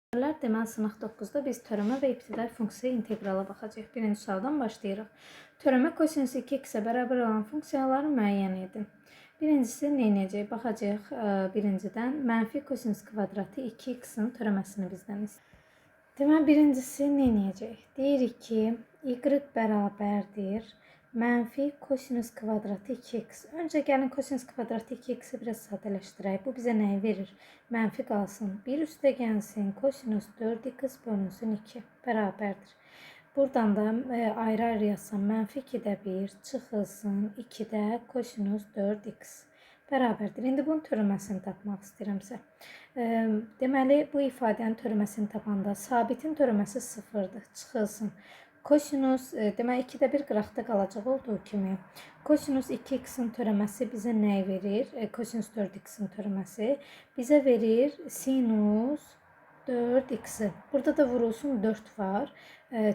Deməli, sınaq 9-da biz törəmə və ibtidai funksiya inteqrala baxacağıq. Birinci sualdan başlayırıq. Törəmə kosinus 2x-ə bərabər olan funksiyaları müəyyən edin. Birincisi nə edəcək? Baxacağıq birincidən. Mənfi kosinus kvadratı 2x-in törəməsini bizdən istəyir. Deməli, birincisi nə edəcək? Deyirik ki, y bərabərdir. Mənfi kosinus kvadratı 2x. Öncə gəlin kosinus kvadratı 2x-i biraz sadələşdirək. Bu bizə nəyi verir? Mənfi qalsın. 1 üstə gəlsin kosinus 4x bölünsün 2 bərabərdir. Buradan da ayrı-ayrı yazsam mənfi 2-də 1 çıxılsın 2-də kosinus 4x bərabərdir. İndi bunun törəməsini tapmaq istəyirəmsə. Deməli, bu ifadənin törəməsini tapanda sabitin törəməsi 0-dır. Çıxılsın. Kosinus, deməli 2-də 1 qıraqda qalacaq olduğu kimi. Kosinus 2x-in törəməsi bizə nəyi verir? Kosinus 4x-in törəməsi bizə verir sinus 4x-i. Burada da vurulsun 4 var.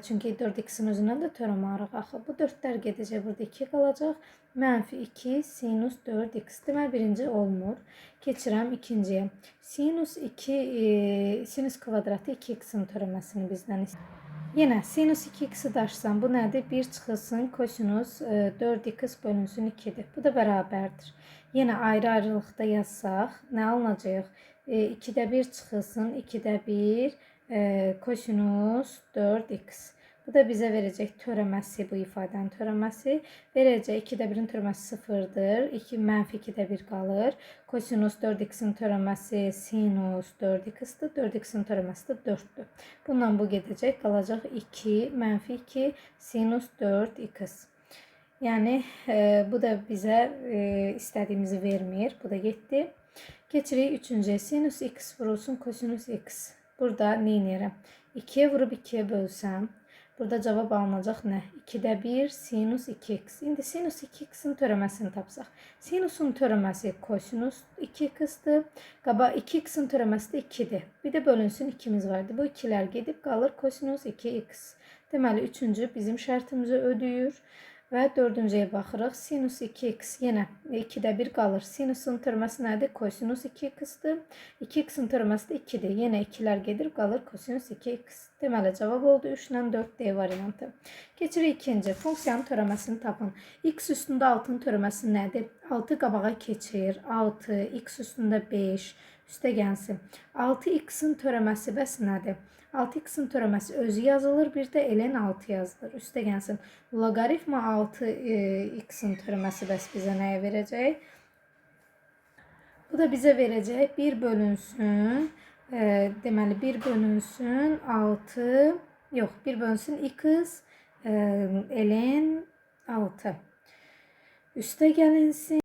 Çünki 4x-in özündən də törəmə arıq axı. Bu 4-lər gedəcək, burada 2 qalacaq. Mənfi 2 sinus 4x. Deməli, birinci olmur. Keçirəm ikinciyə. Sinus kvadratı 2x-in törəməsini bizdən istəyir. Yenə sinus 2x-i daşsam, bu nədir? 1 çıxılsın kosinus 4x bölünsün 2-dir. Bu da bərabərdir. Yenə ayrı-ayrılıqda yazsaq, nə alınacaq? 2-də 1 çıxılsın, 2-də 1 kosinus 4x. Bu da bizə verəcək törəməsi, bu ifadənin törəməsi. Verəcək 2-də 1-in törəməsi 0-dır. Mənfi 2-də 1 qalır. Kosinus 4x-in törəməsi sinus 4x-dir. 4x-in törəməsi də 4-dür. Bundan bu gedəcək. Qalacaq 2, mənfi 2 sinus 4x. Yəni, bu da bizə istədiyimizi vermir. Bu da getdi. Keçirik üçüncüyə. Sinus x vurulsun kosinus x. Burada nə edirəm? 2-yə vurub 2-yə bölsəm. Burada cavab alınacaq nə? 2-də 1 sinus 2x. İndi sinus 2x-in törəməsini tapsaq. Sinusun törəməsi kosinus 2x-dir. 2x-in törəməsi də 2-dir. Bir də bölünsün 2-miz vardı. Bu 2-lər gedib qalır kosinus 2x. Deməli, üçüncü bizim şərtimizi ödəyir. Və dördüncüyə baxırıq. Sinus 2x yenə 2-də 1 qalır. Sinusun törəməsi nədir? Kosinus 2x-dir. 2x-in törəməsi də 2-dir. Yenə 2-lər gedir, qalır kosinus 2x. Deməli, cavab oldu 3 ilə 4 D variantı. Keçirik ikinci. Funksiyanın törəməsini tapın. X üstündə 6-nın törəməsi nədir? 6 qabağa keçir. 6, x üstündə 5. Üstə gəlsin. 6x-in törəməsi bəs nədir? 6x-in törəməsi özü yazılır, bir də ln 6 yazılır. Üstə gəlsin. Loqaritma 6x-in törəməsi bəs bizə nəyə verəcək? Bu da bizə verəcək 1 bölünsün, deməli 1 bölünsün 6, yox 1 bölünsün x ln 6. Üstə gəlinsin.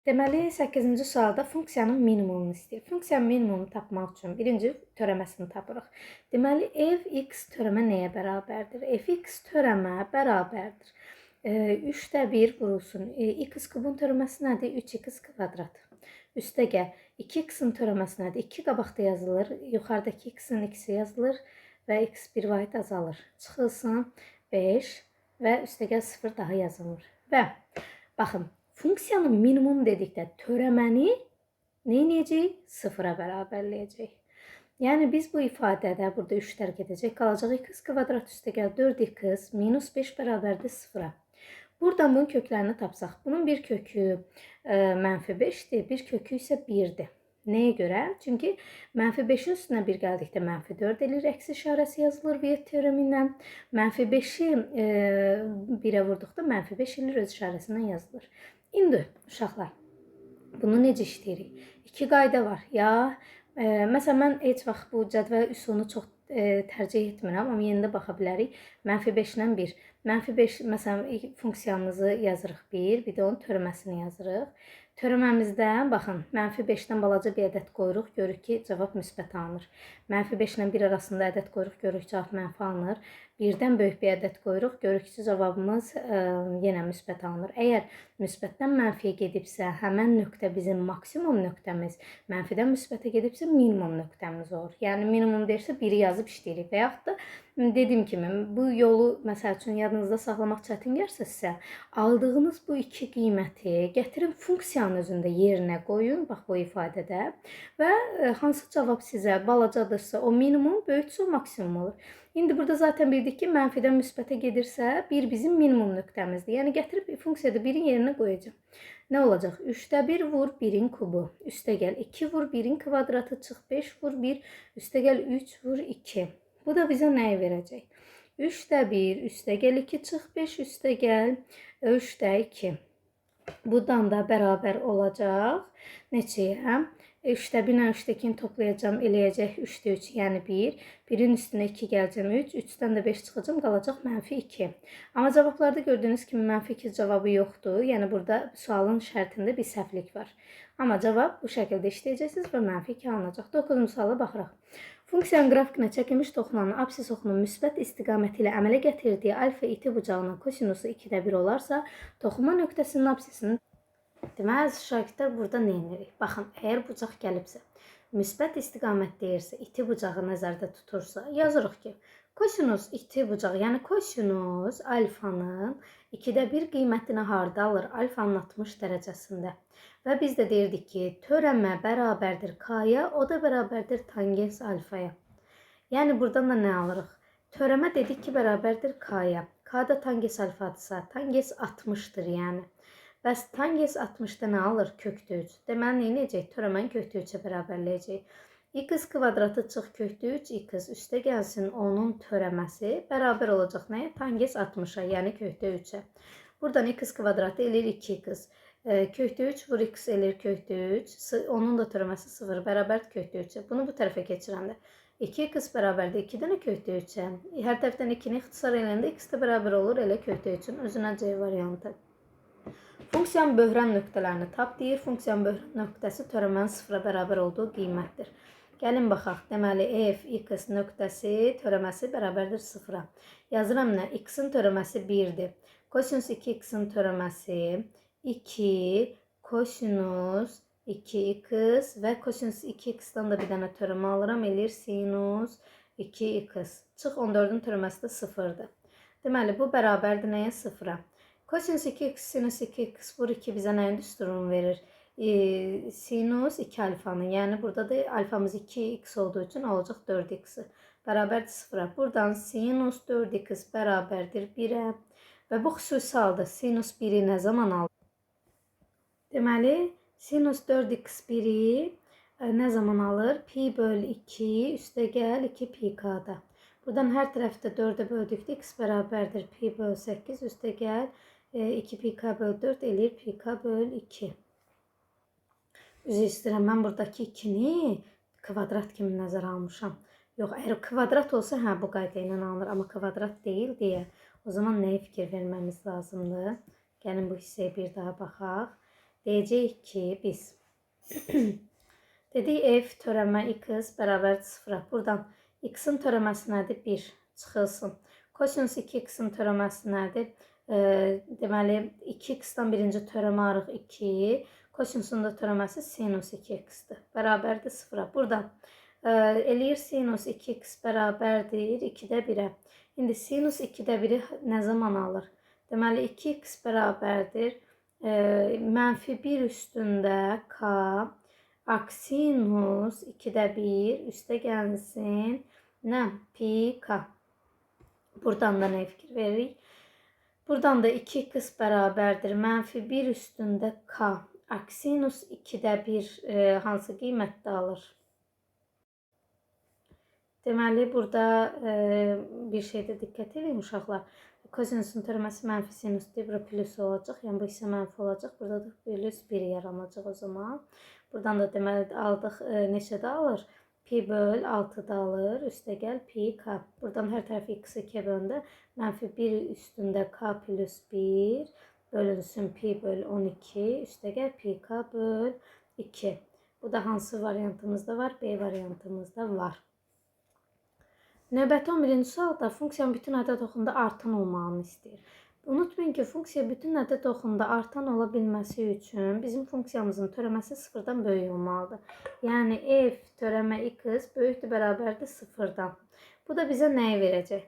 Deməli, 8-ci sualda funksiyanın minimumunu istəyir. Funksiyanın minimumunu tapmaq üçün birinci törəməsini tapırıq. Deməli, f(x) törəmə nəyə bərabərdir? F(x) törəmə bərabərdir. 3/1 vurulsun. X kubun törəməsi nədir? 3x kvadrat. Üstəgəl 2x-in törəməsi nədir? 2 qabaqda yazılır. Yuxarıdakı x-in x yazılır və x bir vahid azalır. Çıxılsın 5 və üstəgəl 0 daha yazılmır. Və baxın, funksiyanın minimum dedikdə törəməni nə edəcəyik? 0-a bərabərləyəcəyik. Yəni biz bu ifadədə burada 3-lər gedəcək. Qalacaq x kvadrat üstəgəl 4x minus 5 bərabərdir 0-a. Buradan bunun köklərini tapsaq, bunun bir kökü -5'dir, bir kökü isə 1'dir. Nəyə görə? Çünki -5'in üstünə 1 gəldikdə -4 elir, əksi işarəsi yazılır Viet teoremi ilə. -5'i 1'ə vurduqda -5 elir, öz işarəsindən yazılır. İndi uşaqlar, bunu necə işləyirik? 2 qayda var. Ya məsələn, mən heç vaxt bu cədvəl üsulunu çox tercih etmirəm, amma yenə də baxa bilərik. -5 ilə 1. -5, məsələn, funksiyamızı yazırıq 1, bir də onun törəməsini yazırıq. Törəməmizdən, baxın, -5-dən balaca bir ədəd qoyuruq, görürük ki, cavab müsbət alınır. -5 ilə 1 arasında ədəd qoyuruq, görürük ki, cavab mənfi alınır. 1-dən böyük bir ədəd qoyuruq, görürük ki, cavabımız yenə müsbət alınır. Əgər müsbətdən mənfiyə gedibsə, həmən nöqtə bizim maksimum nöqtəmiz, mənfidən müsbətə gedibsə, minimum nöqtəmiz olur. Yəni, minimum deyirsə, 1-i yazıb işləyirik. Və yaxud da dediyim kimi, bu yolu, məsəl üçün, yadınızda saxlamaq çətin gəlsə sizə, aldığınız bu iki qiyməti gətirin funksiyanın özündə yerinə qoyun, bax bu ifadədə və hansı cavab sizə balacadırsa, o minimum, böyüksə o maksimum olur. İndi burada zaten bildik ki, mənfidən müsbətə gedirsə, 1 bizim minimum nöqtəmizdir. Yəni, gətirib funksiyada 1'in yerinə qoyacağım. Nə olacaq? 3/1 vur 1'in kubu. Üstəgəl 2 vur 1'in kvadratı, çıx 5 vur 1, üstəgəl 3 vur 2. Bu da bizə nəyi verəcək? 3/1, üstəgəl 2, çıx 5, üstəgəl 3/2. Buradan da bərabər olacaq. Neçəyə? 3/1 ilə 3/2'ni toplayacağım, eləyəcək 3/3, yəni 1. 1'in üstünə 2 gələcəm 3, 3'dən də 5 çıxacam, qalacaq -2. Amma cavablarda gördüyünüz kimi -2 cavabı yoxdur. Yəni burada sualın şərtində bir səhvlik var. Amma cavab bu şəkildə işləyəcəksiniz və -2 alınacaq. 9-cu suala baxırıq. Funksiyanın qrafikinə çəkilmiş toxunanın apsis oxunun müsbət istiqaməti ilə əmələ gətirdiyi alfa iti bucağının kosinusu 2/1 olarsa, toxunma nöqtəsinin apsisinin deməli, əziz şagirdlər, burada nə edirik? Baxın, əgər bucaq gəlibsə, müsbət istiqamət deyirsə, iti bucağı nəzərdə tutursa, yazırıq ki, kosinus iti bucaq, yəni kosinus alfanın 2/1 qiymətini harda alır? Alfanın 60 dərəcəsində. Və biz də deyirdik ki, törəmə bərabərdir k-ya, o da bərabərdir tangens alfaya. Yəni, buradan da nə alırıq? Törəmə dedik ki, bərabərdir k-ya. K da tangens alfadırsa, tangens 60'dır yəni. Bəs tangens 60'da nə alır? Kökdə 3. Deməli, nə edəcək? Törəməni kökdə 3'ə bərabərləyəcək. X kvadratı çıx kökdə 3, x üstə gəlsin onun törəməsi bərabər olacaq nəyə? Tangens 60'a, yəni kökdə 3'ə. Buradan x kvadratı eləyir 2x. Kökdə 3 vur x eləyir kökdə 3. Onun da törəməsi 0, bərabər kökdə 3'ə. Bunu bu tərəfə keçirəndə 2x bərabərdir 2 dənə kökdə 3'ə. Hər tərəfdən 2'ni ixtisar eləyəndə x də bərabər olur elə kökdə 3'ün özünə C variantı. Funksiyanın böhran nöqtələrini tap deyir. Funksiyanın böhran nöqtəsi törəmənin 0-a bərabər olduğu qiymətdir. Gəlin baxaq. Deməli, f, x nöqtəsi törəməsi bərabərdir 0-a. Yazıram nə? X-in törəməsi 1'dir. Kosinus 2x-in törəməsi 2, kosinus 2x və kosinus 2x-dan da bir dənə törəmə alıram. Eləyir sinus 2x. Çıx 14'ün törəməsi də 0'dır. Deməli, bu bərabərdir nəyə? 0'a. Kosinus 2x, sinus 2x vur 2 bizə nəyin düsturunu verir? Sinus 2 alfanın. Yəni, burada da alfamız 2x olduğu üçün olacaq 4x. Bərabərdir 0'a. Buradan sinus 4x bərabərdir 1'ə. Və bu xüsusi halda sinus 1'i nə zaman alır? Deməli, sinus 4x 1'i nə zaman alır? Pi böl 2 üstəgəl 2 pi k'da. Buradan hər tərəfdə 4'ə böldükdə x bərabərdir pi böl 8 üstəgəl 2 pi k böl 4 eləyir pi k böl 2. Üzr istəyirəm, mən buradakı 2'ni kvadrat kimi nəzərə almışam. Yox, əgər kvadrat olsa, hə, bu qayda ilə alınır, amma kvadrat deyil deyə. O zaman nəyə fikir verməmiz lazımdır? Gəlin bu hissəyə bir daha baxaq. Deyəcəyik ki, biz dedik f törəmə x bərabər 0-a. Buradan x-in törəməsi nədir? 1 çıxılsın. Kosinus 2x-in törəməsi nədir? Deməli, 2x-dan birinci törəmə arıq 2. Kosinusun da törəməsi sinus 2x-dir. Bərabərdir 0-a. Buradan eləyir sinus 2x bərabərdir 2-də 1-ə. İndi sinus 2-də 1-i nə zaman alır? Deməli, 2x bərabərdir mənfi 1 üstündə k aksinus 2-də 1 üstə gəlsin nə? Pi k. Buradan da nə fikir veririk? Buradan da 2x bərabərdir mənfi 1 üstündə k aksinus 2-də 1 hansı qiymətdə alır? Deməli, burada bir şeydə diqqət edin uşaqlar. Kosinusun törəməsi mənfi sinusdur, bura plus olacaq. Yəni, bu isə mənfi olacaq. Burada da plus 1 yaranacaq o zaman. Buradan da deməli, aldıq neçədə alır? Pi böl 6-da alır. Üstə gəl pi k. Buradan hər tərəfi x 2-yə böləndə mənfi 1 üstündə k plus 1 bölünsün pi böl 12. Üstə gəl pi k böl 2. Bu da hansı variantımızda var? B variantımızda var. Növbəti 11-ci sualda funksiyanın bütün ədəd oxunda artan olmağını istəyir. Unutmayın ki, funksiya bütün ədəd oxunda artan ola bilməsi üçün bizim funksiyamızın törəməsi 0-dan böyük olmalıdır. Yəni, f törəmə x böyükdür, bərabərdir 0-dan. Bu da bizə nəyi verəcək?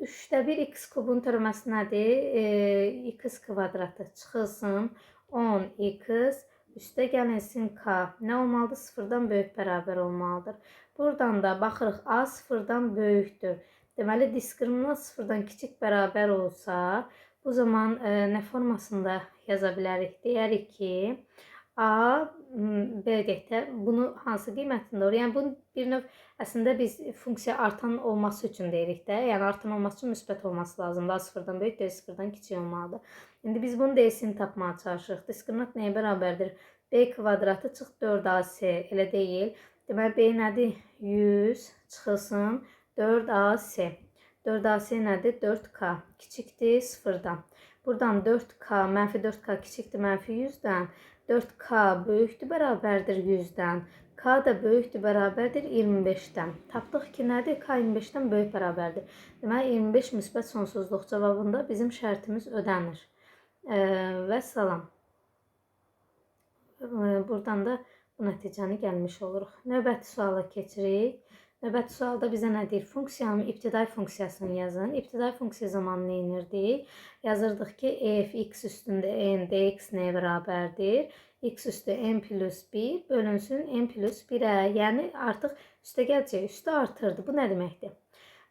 3-də 1 x kubun törəməsi nədir? X kvadratı çıxılsın 10x üstə gəlsin k. Nə olmalıdır? 0-dan böyük bərabər olmalıdır. Buradan da baxırıq a 0-dan böyükdür. Deməli, diskriminant 0-dan kiçik bərabər olsa, bu zaman nə formasında yaza bilərik? Deyərik ki, a, belə bunu hansı qiymətində olur? Yəni, bunun bir növ əslində biz funksiya artan olması üçün deyirik də. Yəni, artan olması üçün müsbət olması lazımdır. A 0-dan böyük, D 0-dan kiçik olmalıdır. İndi biz bunun D-sini tapmağa çalışırıq. Diskriminant nəyə bərabərdir? B kvadratı çıx 4AC, elə deyil. Deməli, B nədir? 100 çıxılsın 4AC. 4AC nədir? 4K. Kiçikdir 0-dan. Buradan 4K, mənfi 4K kiçikdir mənfi 100-dən. 4K böyükdür, bərabərdir 100-dən. K da böyükdür, bərabərdir 25-dən. Tapdıq ki, nədir? K 25-dən böyük bərabərdir. Deməli, 25 müsbət sonsuzluq cavabında bizim şərtimiz ödənir. Və salam. Buradan da bu nəticəni gəlmiş oluruq. Növbəti suala keçirik. Növbəti sualda bizə nə deyir? Funksiyanın ibtidai funksiyasını yazın. İbtidai funksiya zamanı nə edirdik? Yazırdıq ki, f x üstündə n dx nəyə bərabərdir? X üstü n plus 1 bölünsün n plus 1-ə. Yəni, artıq üstə gələcək. Üstə artırdı. Bu nə deməkdir?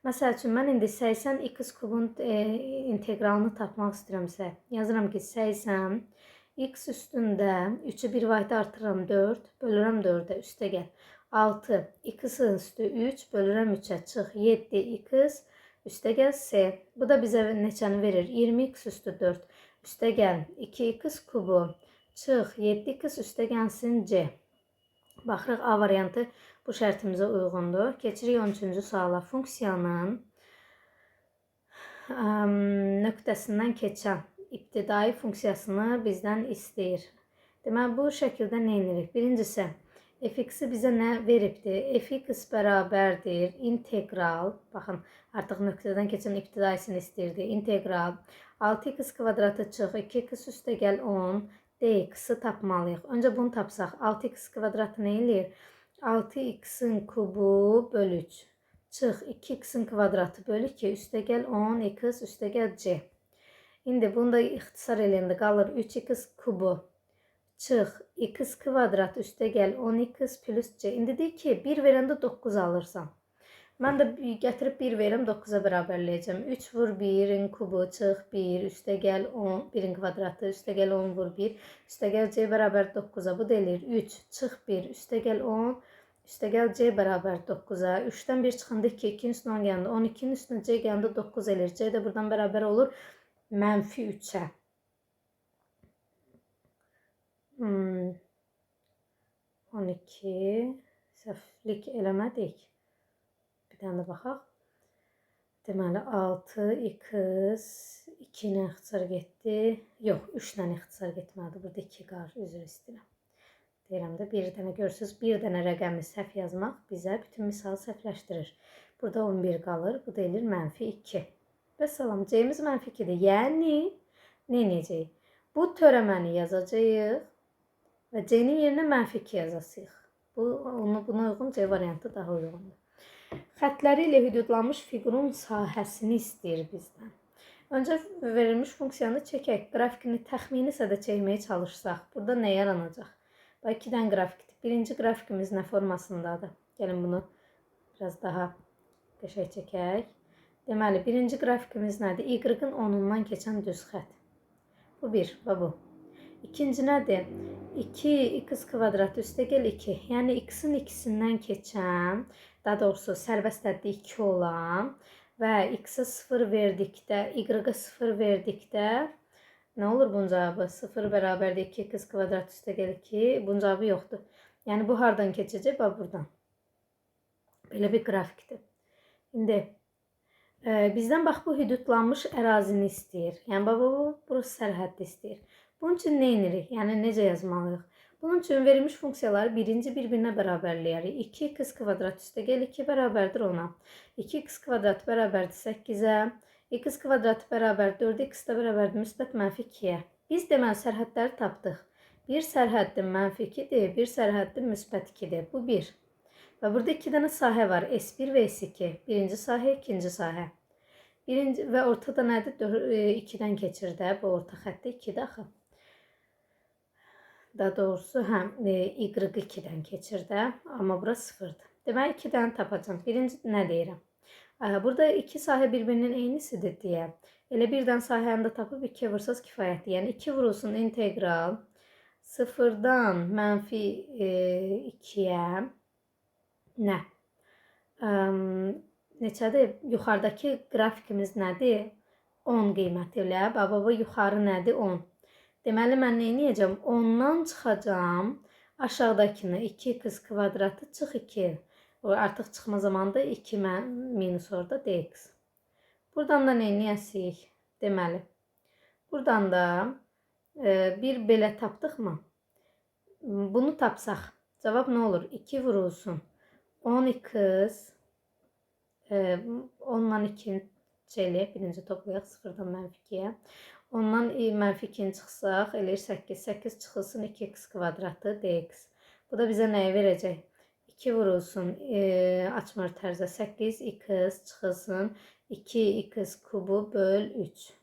Məsəl üçün, mən indi 80 x kubun integralını tapmaq istəyirəmsə, yazıram ki, 80 x üstündə 3-ü bir vahid artırıram 4, bölürəm 4-ə, üstə gəl. 6, x üstü 3, bölürəm 3-ə, çıx 7, x üstə gəl s. Bu da bizə neçəni verir? 20x üstü 4, üstə gəl 2x kubu, çıx 7x üstə gəlsin c. Baxırıq, A variantı bu şərtimizə uyğundur. Keçirik 13-cü suala. Funksiyanın nöqtəsindən keçən ibtidai funksiyasını bizdən istəyir. Deməli, bu şəkildə nə edirik? Birincisi, f(x)i bizə nə veribdir? f(x) bərabərdir integral, baxın, artıq nöqtədən keçən ibtidaisini istəyirdi. İntegral 6x kvadratı çıx, 2x üstə gəl 10, dx-i tapmalıyıq. Öncə bunu tapsaq, 6x kvadratı nə eləyir? 6x-in kubu böl 3. Çıx, 2x-in kvadratı böl 2, üstə gəl 10, x üstə gəl c. İndi bunu da ixtisar eləyəndə qalır 3x kubu. Çıx, x kvadrat üstə gəl 10x plus c. İndi deyir ki, 1 verəndə 9 alırsan. Mən də gətirib 1 verirəm, 9-a bərabərləyəcəm. 3 vur 1-in kubu, çıx 1, üstə gəl 10, 1-in kvadratı, üstə gəl 10 vur 1, üstə gəl c bərabər 9-a. Bu da eləyir 3, çıx 1, üstə gəl 10, üstə gəl c bərabər 9-a. 3-dən 1 çıxanda 2, 2-nin üstünə 10 gəlində, 12-nin üstünə c gəlində 9 eləyir. C də buradan bərabər olur mənfi 3-ə. 12, səhvlik eləmədik. Bir dənə də baxaq. Deməli 6x 2 ilə ixtisar getdi. Yox, 3 ilə ixtisar getməlidir. Burada 2 qar, üzr istəyirəm. Deyirəm də bir dənə görürsüz, bir dənə rəqəmi səhv yazmaq bizə bütün misalı səhvləşdirir. Burada 11 qalır, bu da eləyir -2. Və salam, C-miz -2-dir. Yəni, nə edəcəyik? Bu törəməni yazacağıq və C-nin yerinə -2 yazacağıq. Buna uyğun C variantı daha uyğundur. Xətləri ilə hüdudlanmış fiqurun sahəsini istəyir bizdən. Öncə verilmiş funksiyanı çəkək, qrafikini təxmini sədə çəkməyə çalışsaq, burada nə yaranacaq? Bax, 2 dənə qrafikdir. Birinci qrafikimiz nə formasındadır? Gəlin bunu biraz daha qəşəng çəkək. Deməli, birinci qrafikimiz nədir? Y-ın 10-undan keçən düz xət. Bu 1 və bu. İkinci nədir? 2x kvadrat üstə gəl 2. Yəni, x-in ikisindən keçən, daha doğrusu sərbəst həddi 2 olan və x-ə 0 verdikdə, y-ə 0 verdikdə nə olur bunun cavabı? 0 bərabərdir 2x kvadrat üstə gəl 2. Bunun cavabı yoxdur. Yəni, bu hardan keçəcək? Bax, buradan. Belə bir qrafikdir. İndi, bizdən bax, bu hüdudlanmış ərazini istəyir. Yəni, bax, burası sərhəddi istəyir. Bunun üçün nə edirik? Yəni, necə yazmalıyıq? Bunun üçün verilmiş funksiyaları birinci bir-birinə bərabərləyərik. 2x kvadrat üstə gəl 2 bərabərdir 10-a. 2x kvadrat bərabərdir 8-ə. X kvadrat bərabər 4x də bərabərdir müsbət -2-yə. Biz deməli sərhədləri tapdıq. Bir sərhəddim -2-dir, bir sərhəddim müsbət 2-dir. Bu 1. Və burada 2 dənə sahə var. S1 və S2. Birinci sahə, ikinci sahə. Və ortada nədir? 2-dən keçir də. Bu orta xəttdə 2-də axı. Daha doğrusu, Y2-dən keçir də. Amma bura 0-dır. Deməli, 2 dənə tapacam. Birinci nə deyirəm? Burada 2 sahə bir-birinin eynisidir deyə. Elə birdən sahəni də tapıb 2-yə vursanız kifayətdir. Yəni, 2 vurulsun integral 0-dan -2-yə nə? Neçədir? Yuxarıdakı qrafikimiz nədir? 10 qiyməti ilə. Baba, yuxarı nədir? 10. Deməli, mən nə edəcəm? 10-dan çıxacam. Aşağıdakını 2x kvadratı çıx 2. Artıq çıxma zamanında 2 minus orada dx. Buradan da nə edəcəyik? Deməli, buradan da bir belə tapdıqmı? Bunu tapsaq, cavab nə olur? 2 vurulsun 10x 10-dan 2 çeləyək. Birinci toplayaq 0-dan -2-yə. Ondan -2-ni çıxsaq, eləyir 8. 8 çıxılsın 2x kvadratı dx. Bu da bizə nəyi verəcək? 2 vurulsun, açmır tərzə 8x çıxılsın 2x kubu böl 3.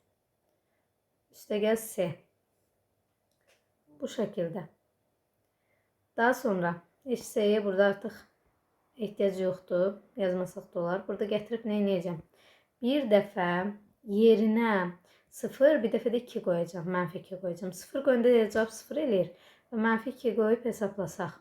Üstə gəl s. Bu şəkildə. Daha sonra s-yə burada artıq ehtiyac yoxdur. Yazmasaq da olar. Burada gətirib nə edəcəm? Bir dəfə yerinə 0, bir dəfə də 2 qoyacam. -2 qoyacam. 0 qoyunda cavab 0 eləyir. Və -2 qoyub hesablasaq.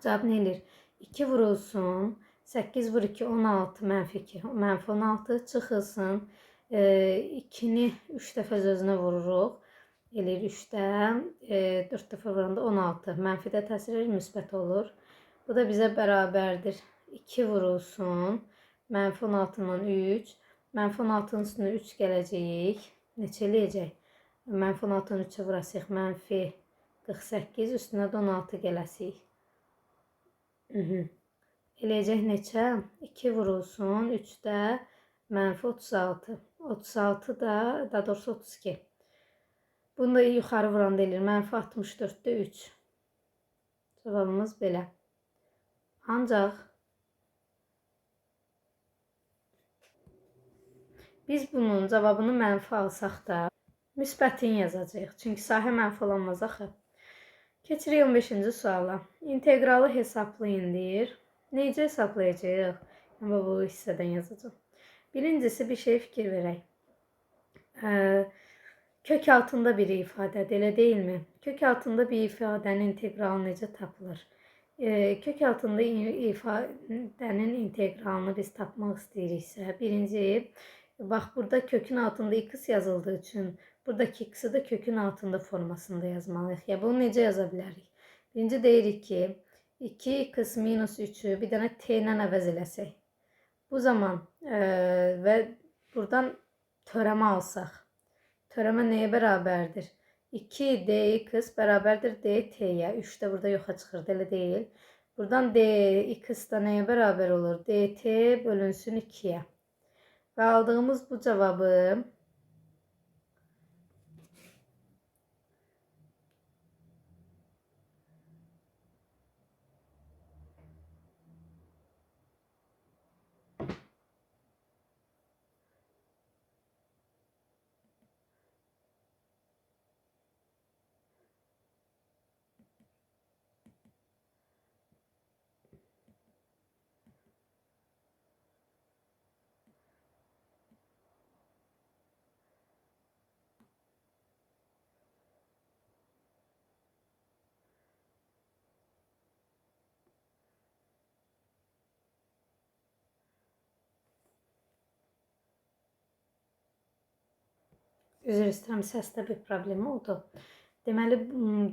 Cavab nə eləyir? 2 vurulsun. 8 vur 2, 16, -2. -16 çıxılsın. 2-ni 3 dəfə özünə vururuq. Eləyir 3-dən. 4 dəfə vuranda 16. Mənfidə təsir edir, müsbət olur. Bu da bizə bərabərdir. 2 vurulsun. -16-dan 3. -16-nın üstünə 3 gələcəyik. Neçə eləyəcək? -16-nı 3-ə vurasıq. -48 üstünə də 16 gələsik. Eləyəcək neçə? 2 vurulsun. 3-də -36. 36 da, daha doğrusu 32. Bunu da yuxarı vuranda eləyir. -64-də 3. Cavabımız belə. Ancaq biz bunun cavabını mənfi alsaq da müsbətini yazacağıq. Çünki sahə mənfi olanmaz axı. Keçirik 15-ci suala. İntegralı hesablayın deyir. Necə hesablayacağıq? Amma bu hissədən yazacağım. Birincisi bir şey fikir verək. Kök altında bir ifadədir, elə deyilmi? Kök altında bir ifadənin integralı necə tapılır? Kök altında ifadənin integralını biz tapmaq istəyiriksə, birinci, bax, burada kökün altında x yazıldığı üçün, buradakı x-i də kökün altında formasında yazmalıyıq. Ya, bunu necə yaza bilərik? Birinci deyirik ki, 2x minus 3-ü bir dənə t ilə əvəz eləsək. Bu zaman ve buradan törəmə alsaq. Törəmə nəyə bərabərdir? 2dx bərabərdir dt-yə. 3 də burada yoxa çıxırdı, elə deyil. Buradan dx da nəyə bərabər olur? dt bölünsün 2-yə. Və aldığımız bu cavabı üzr istəyirəm, səsdə bir problem oldu. Deməli,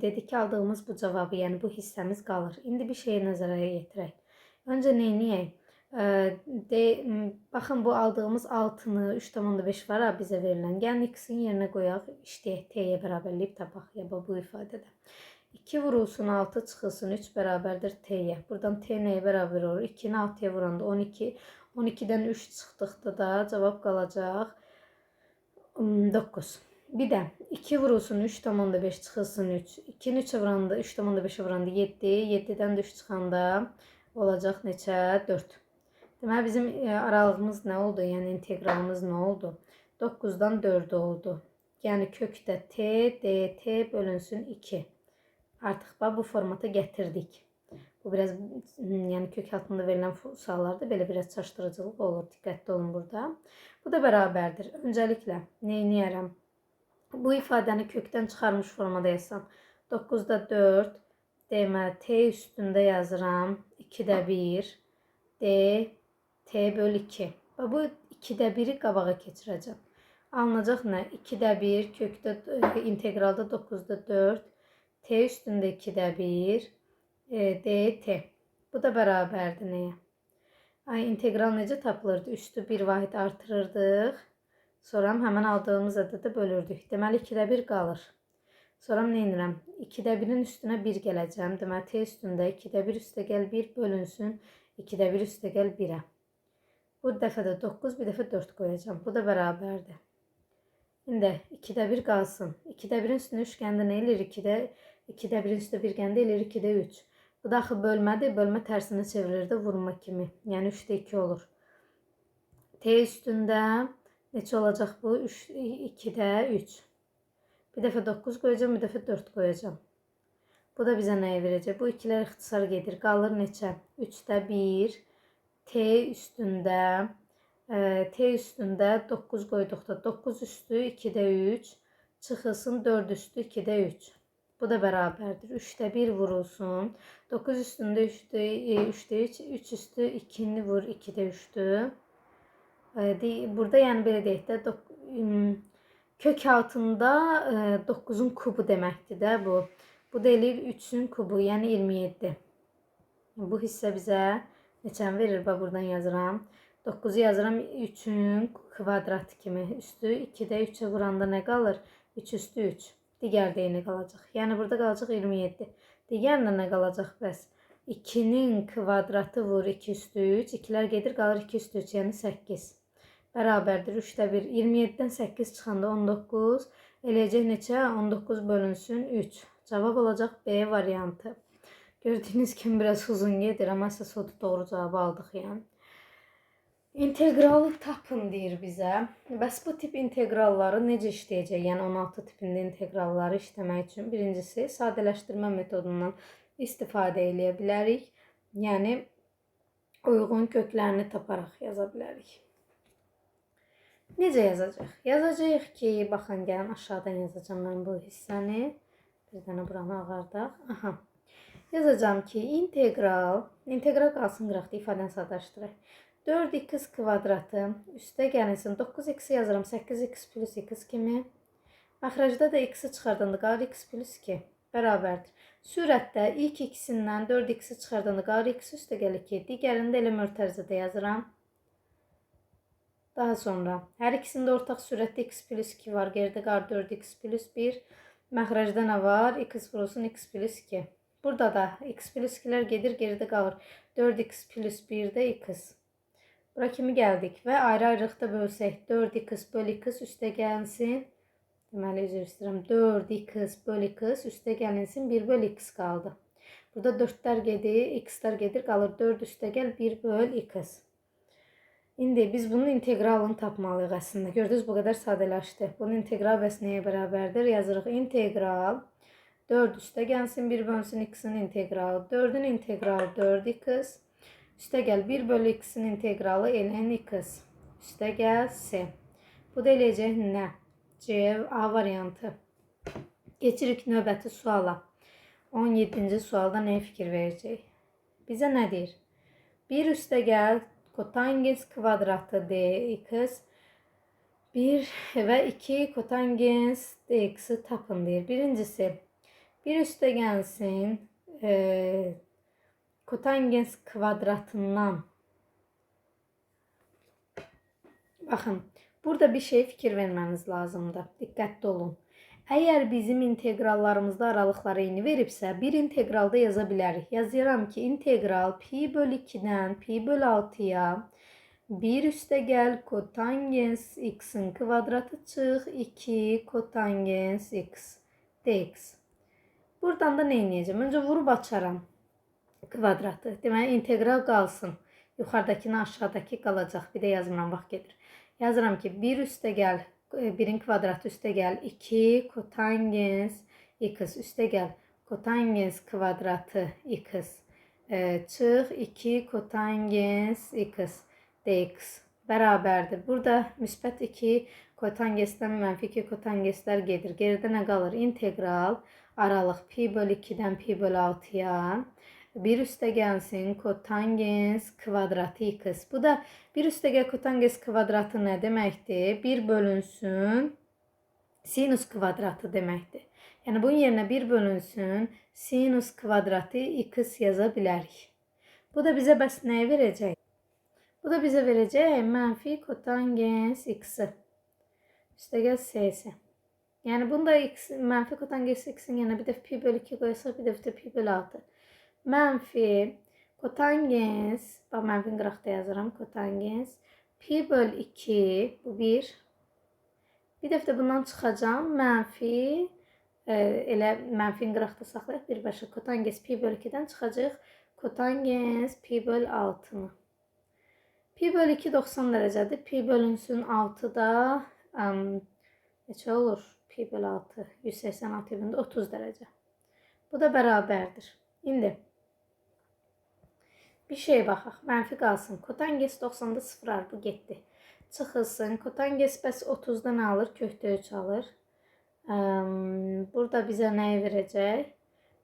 dedik ki, aldığımız bu cavabı, yəni bu hissəmiz qalır. İndi bir şeyi nəzərə yetirək. Öncə neyniyək? Baxın, bu aldığımız 6-nı 3,5 var ha bizə verilən. Gəlin x-in yerinə qoyaq, işləyək, t-yə bərabərləyib tapaq ya bu ifadədə. 2 vurulsun 6 çıxılsın 3 bərabərdir t-yə. Buradan t nəyə bərabər olur? 2-ni 6-ya vuranda 12. 12-dən 3 çıxdıqda da cavab qalacaq 9. Bir də 2 vurulsun 3,5 çıxılsın 3. 2-ni 3-ə vuranda 3,5-ə vuranda 7. 7-dən 3 çıxanda olacaq neçə? 4. Deməli bizim aralığımız nə oldu? Yəni inteqralımız nə oldu? 9-dan 4 oldu. Yəni kökdə t dt bölünsün 2. Artıq bu formata gətirdik. Bu biraz yəni kök altında verilən suallarda belə biraz çaşdırıcılıq olur. Diqqətli olun burada. Bu da bərabərdir. Öncəliklə neyniyərəm? Bu ifadəni kökdən çıxarmış formada yazsam. 9-da 4. Deməli t üstündə yazıram. 2-də 1. D t bölü 2. Bu 2-də 1-i qabağa keçirəcəm. Alınacaq nə? 2-də 1 kökdə inteqralda 9-da 4. T üstündə 2-də 1. dt. Bu da bərabərdir nəyə? İntegral necə tapılırdı? Üstü bir vahid artırırdıq. Sonra həmən aldığımız ədədə bölürdük. Deməli 2-də 1 qalır. Sonra nə edirəm? 2-də 1-in üstünə 1 gələcəm. Deməli t üstündə 2-də 1 üstəgəl 1 bölünsün 2-də 1 üstəgəl 1-ə. Bu dəfə də 9, bir dəfə 4 qoyacağım. Bu da bərabərdir. İndi 2-də 1 qalsın. 2-də 1-in üstünə 3 gəndə nə eləyir? 2-də 1-in üstünə 1 gəndə eləyir 2-də 3. Bu da axı bölmədir. Bölmə tərsinə çevrilir də vurma kimi. Yəni 3-də 2 olur. T üstündə neçə olacaq bu? 2-də 3. Bir dəfə 9 qoyacağım, bir dəfə 4 qoyacağım. Bu da bizə nəyə verəcək? Bu ikilər ixtisar gedir. Qalır neçə? 3-də 1. T üstündə 9 qoyduqda 9 üstü 2-də 3. Çıxılsın 4 üstü 2-də 3. Bu da bərabərdir. 3-də 1 vurulsun. 9 üstündə 3'də 3, 3 üstü 2'ni vur 2'də 3'dür. Burada yəni belə deyək də kök altında 9'un kubu deməkdir də bu. Bu da eləyir 3'ün kubu, yəni 27. Bu hissə bizə neçəni verir? Buradan yazıram. 9'u yazıram 3'ün kvadratı kimi. Üstü 2'də 3'ə vuranda nə qalır? 3 üstü 3. Digər deyini qalacaq. Yəni burada qalacaq 27. Digərində nə qalacaq bəs? 2'nin kvadratı vur 2 üstü 3. 2'lər gedir qalır 2 üstü 3, yəni 8. Bərabərdir 3'də 1. 27'dən 8 çıxanda 19. Eləyəcək neçə? 19 bölünsün 3. Cavab olacaq B variantı. Gördüyünüz kimi biraz uzun gedir, amma əsas odur doğru cavabı aldıq yəni. İntegralı tapın deyir bizə. Bəs bu tip integralları necə işləyəcək? Yəni 16 tipində integralları işləmək üçün birincisi sadələşdirmə metodundan istifadə edə bilərik. Yəni uyğun köklərini taparaq yaza bilərik. Necə yazacaq? Yazacağıq ki, baxın gəlin aşağıdan yazacağım mən bu hissəni. Bir dənə buranı ağardaq. Aha. Yazacağım ki, integral qalsın qıraqda ifadəni sadələşdirək. 4x kvadratı üstə gəlsin 9x yazıram 8x plus x kimi. Məxrəcdə də x-i çıxardanda qalır x plus 2 bərabərdir. Sürətdə ilk ikisindən 4x-i çıxardanda qalır x üstə gəlir 2. Digərini də elə mötərizədə yazıram. Daha sonra hər ikisində ortaq sürətdə x plus 2 var. Geridə qalır 4x plus 1. Məxrəcdə nə var? X vurulsun x plus 2. Burada da x plus 2'lər gedir. Geridə qalır 4x plus 1 də x. Bura kimi gəldik və ayrı-ayrılıqda bölsək 4x bölü x üstə gəlsin. Deməli, üzr istəyirəm. 4x bölü x üstə gəlinsin 1 bölü x qaldı. Burada 4'lər gedir, x'lər gedir. Qalır 4 üstə gəl 1 bölü x. İndi biz bunun integralını tapmalıyıq əslində. Gördünüz, bu qədər sadələşdi. Bunun integral bəs nəyə bərabərdir? Yazırıq integral 4 üstə gəlsin 1 bölünsün x-in integralı. 4'ün integralı 4x. Üstə gəl 1 bölü x-in integralı elən x. Üstə gəl s. Bu da eləyəcək nə? C, A variantı. Keçirik növbəti suala. 17-ci sualda nəyə fikir verəcək? Bizə nə deyir? 1 üstə gəl kotangens kvadratı dx 1 və 2 kotangens dx'i tapın deyir. Birincisi 1 üstə gəlsin kotangens kvadratından. Baxın, burada bir şey fikir verməniz lazımdır. Diqqətli olun. Əgər bizim integrallarımızda aralıqları eyni veribsə, bir integralda yaza bilərik. Yazıram ki, integral pi bölü 2'dən pi bölü 6'ya 1 üstə gəl kotangens x'in kvadratı çıx 2 kotangens x dx. Buradan da nə edəcəm? Öncə vurub açaram kvadratı. Deməli, integral qalsın. Yuxarıdakını aşağıdakı qalacaq. Bir də yazmıram, vaxt gedir. Yazıram ki, 1 üstə gəl 1'in kvadratı üstə gəl 2 kotangens x üstə gəl kotangens kvadratı x çıx 2 kotangens x dx bərabərdir. Burada müsbət 2 kotangensdən mənfi 2 kotangeslər gedir. Geridə nə qalır? İntegral aralıq pi bölü 2'dən pi bölü 6'ya 1 üstə gəlsin kotangens kvadratı x. Bu da 1 üstə gəl kotangens kvadratı nə deməkdir? 1 bölünsün sinus kvadratı deməkdir. Yəni bunun yerinə 1 bölünsün sinus kvadratı x yaza bilərik. Bu da bizə bəs nəyi verəcək? Bu da bizə verəcək mənfi kotangens x-i. Üstə gəl s-i. Yəni bunda x, mənfi kotangens x-in yerine bir də pi bölü 2 qoyasaq, bir də pi bölü 6. Mənfi kotangens, bax mənfin qıraqda yazıram, kotangens pi bölü 2, bu 1. Bir dəfə də bundan çıxacam, mənfi, elə mənfin qıraqda saxlayaq, birbaşa kotangens pi bölü 2'dən çıxacaq, kotangens pi bölü 6-nı. Pi bölü 2 90 dərəcədir, pi bölünsün 6 da neçə olur? Pi bölü 6, 186 bölündə 30 dərəcə. Bu da bərabərdir. İndi bir şey baxaq, mənfi qalsın. Kotangens 90'da 0 var, bu getdi. Çıxılsın, kotangens bəs 30'da nə alır? Kökdə 3 alır. Burada bizə nəyi verəcək?